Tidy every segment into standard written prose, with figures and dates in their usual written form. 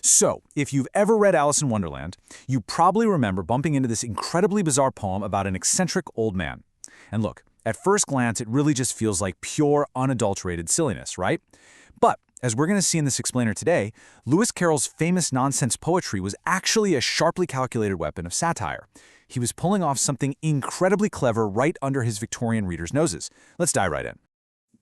So, if you've ever read Alice in Wonderland, you probably remember bumping into this incredibly bizarre poem about an eccentric old man. And look, at first glance, it really just feels like pure, unadulterated silliness, right? But, as we're going to see in this explainer today, Lewis Carroll's famous nonsense poetry was actually a sharply calculated weapon of satire. He was pulling off something incredibly clever right under his Victorian readers' noses. Let's dive right in.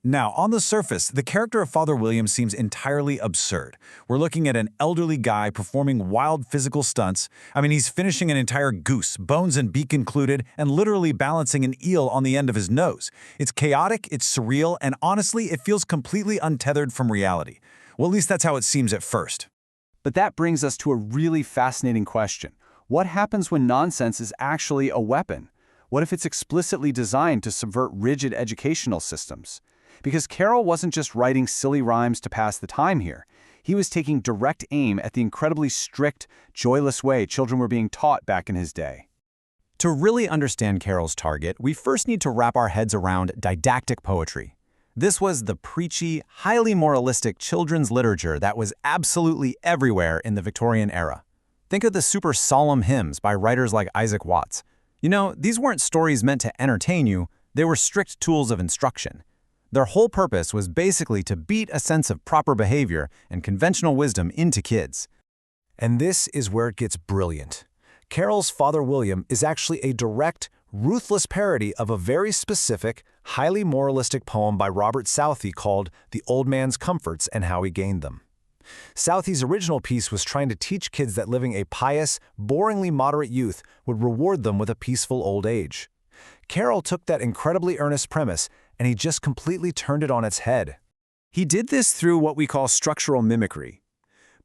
Now, on the surface, the character of Father William seems entirely absurd. We're looking at an elderly guy performing wild physical stunts. I mean, he's finishing an entire goose, bones and beak included, and literally balancing an eel on the end of his nose. It's chaotic, it's surreal, and honestly, it feels completely untethered from reality. Well, at least that's how it seems at first. But that brings us to a really fascinating question. What happens when nonsense is actually a weapon? What if it's explicitly designed to subvert rigid educational systems? Because Carroll wasn't just writing silly rhymes to pass the time here. He was taking direct aim at the incredibly strict, joyless way children were being taught back in his day. To really understand Carroll's target, we first need to wrap our heads around didactic poetry. This was the preachy, highly moralistic children's literature that was absolutely everywhere in the Victorian era. Think of the super solemn hymns by writers like Isaac Watts. You know, these weren't stories meant to entertain you, they were strict tools of instruction. Their whole purpose was basically to beat a sense of proper behavior and conventional wisdom into kids. And this is where it gets brilliant. Carroll's Father William is actually a direct, ruthless parody of a very specific, highly moralistic poem by Robert Southey called The Old Man's Comforts and How He Gained Them. Southey's original piece was trying to teach kids that living a pious, boringly moderate youth would reward them with a peaceful old age. Carroll took that incredibly earnest premise and he just completely turned it on its head. He did this through what we call structural mimicry.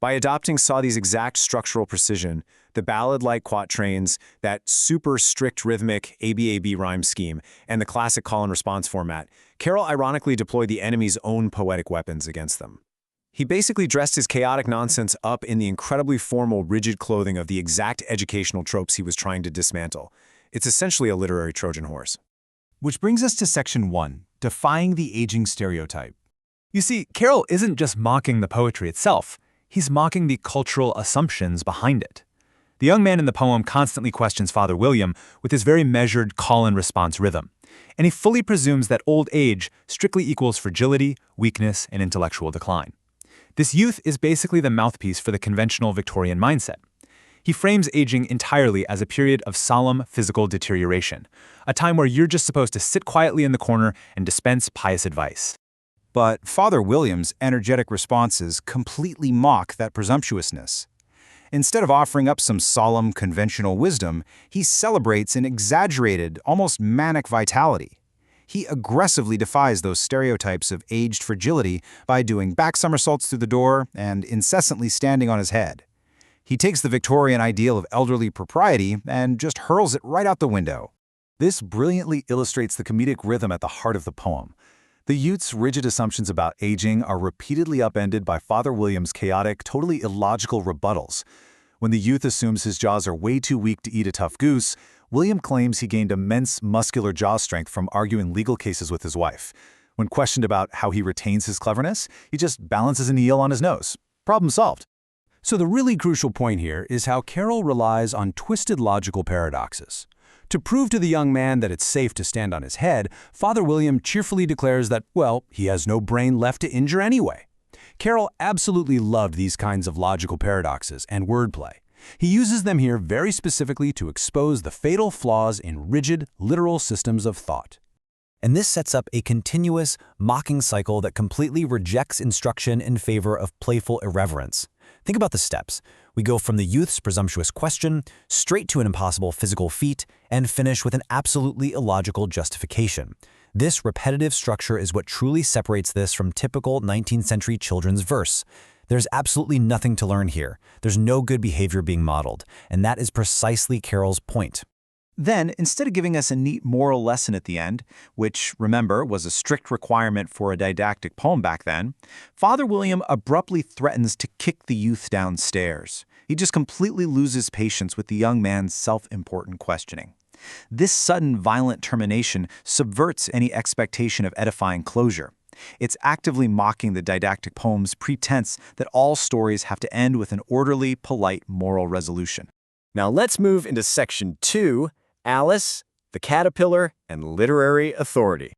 By adopting Southey's exact structural precision, the ballad-like quatrains, that super strict rhythmic ABAB rhyme scheme, and the classic call-and-response format, Carroll ironically deployed the enemy's own poetic weapons against them. He basically dressed his chaotic nonsense up in the incredibly formal, rigid clothing of the exact educational tropes he was trying to dismantle. It's essentially a literary Trojan horse. Which brings us to Section 1, Defying the Aging Stereotype. You see, Carroll isn't just mocking the poetry itself, he's mocking the cultural assumptions behind it. The young man in the poem constantly questions Father William with his very measured call-and-response rhythm, and he fully presumes that old age strictly equals fragility, weakness, and intellectual decline. This youth is basically the mouthpiece for the conventional Victorian mindset. He frames aging entirely as a period of solemn physical deterioration, a time where you're just supposed to sit quietly in the corner and dispense pious advice. But Father William's energetic responses completely mock that presumptuousness. Instead of offering up some solemn, conventional wisdom, he celebrates an exaggerated, almost manic vitality. He aggressively defies those stereotypes of aged fragility by doing back somersaults through the door and incessantly standing on his head. He takes the Victorian ideal of elderly propriety and just hurls it right out the window. This brilliantly illustrates the comedic rhythm at the heart of the poem. The youth's rigid assumptions about aging are repeatedly upended by Father William's chaotic, totally illogical rebuttals. When the youth assumes his jaws are way too weak to eat a tough goose, William claims he gained immense muscular jaw strength from arguing legal cases with his wife. When questioned about how he retains his cleverness, he just balances an eel on his nose. Problem solved. So the really crucial point here is how Carroll relies on twisted logical paradoxes. To prove to the young man that it's safe to stand on his head, Father William cheerfully declares that, well, he has no brain left to injure anyway. Carroll absolutely loved these kinds of logical paradoxes and wordplay. He uses them here very specifically to expose the fatal flaws in rigid, literal systems of thought. And this sets up a continuous, mocking cycle that completely rejects instruction in favor of playful irreverence. Think about the steps. We go from the youth's presumptuous question, straight to an impossible physical feat, and finish with an absolutely illogical justification. This repetitive structure is what truly separates this from typical 19th century children's verse. There's absolutely nothing to learn here. There's no good behavior being modeled, and that is precisely Carroll's point. Then, instead of giving us a neat moral lesson at the end, which, remember, was a strict requirement for a didactic poem back then, Father William abruptly threatens to kick the youth downstairs. He just completely loses patience with the young man's self-important questioning. This sudden, violent termination subverts any expectation of edifying closure. It's actively mocking the didactic poem's pretense that all stories have to end with an orderly, polite, moral resolution. Now let's move into Section 2, Alice, the Caterpillar, and Literary Authority.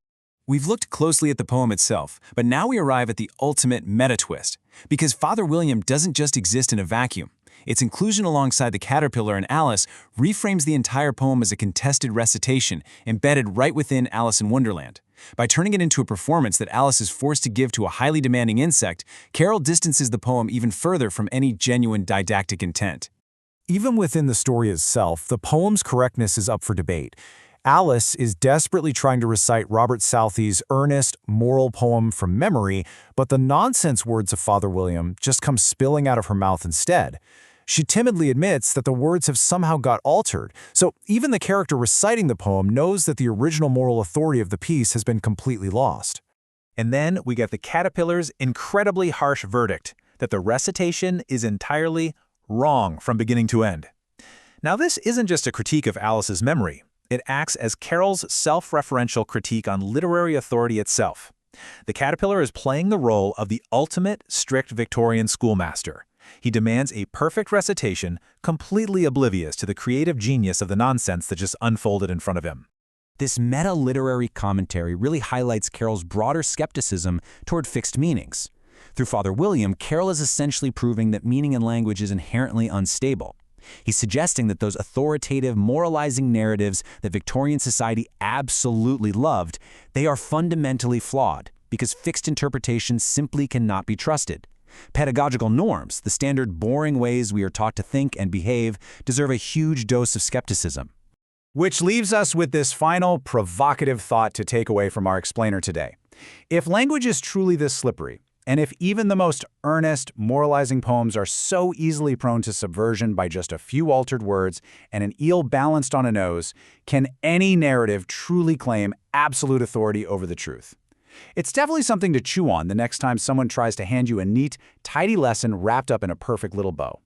We've looked closely at the poem itself, but now we arrive at the ultimate meta-twist. Because Father William doesn't just exist in a vacuum. Its inclusion alongside the Caterpillar and Alice reframes the entire poem as a contested recitation embedded right within Alice in Wonderland. By turning it into a performance that Alice is forced to give to a highly demanding insect, Carroll distances the poem even further from any genuine didactic intent. Even within the story itself, the poem's correctness is up for debate. Alice is desperately trying to recite Robert Southey's earnest, moral poem from memory, but the nonsense words of Father William just come spilling out of her mouth instead. She timidly admits that the words have somehow got altered, so even the character reciting the poem knows that the original moral authority of the piece has been completely lost. And then we get the Caterpillar's incredibly harsh verdict that the recitation is entirely wrong from beginning to end. Now, this isn't just a critique of Alice's memory. It acts as Carroll's self-referential critique on literary authority itself. The Caterpillar is playing the role of the ultimate strict Victorian schoolmaster. He demands a perfect recitation, completely oblivious to the creative genius of the nonsense that just unfolded in front of him. This meta-literary commentary really highlights Carroll's broader skepticism toward fixed meanings. Through Father William, Carroll is essentially proving that meaning in language is inherently unstable. He's suggesting that those authoritative, moralizing narratives that Victorian society absolutely loved, they are fundamentally flawed because fixed interpretations simply cannot be trusted. Pedagogical norms, the standard boring ways we are taught to think and behave, deserve a huge dose of skepticism. Which leaves us with this final, provocative thought to take away from our explainer today. If language is truly this slippery, and if even the most earnest, moralizing poems are so easily prone to subversion by just a few altered words and an eel balanced on a nose, can any narrative truly claim absolute authority over the truth? It's definitely something to chew on the next time someone tries to hand you a neat, tidy lesson wrapped up in a perfect little bow.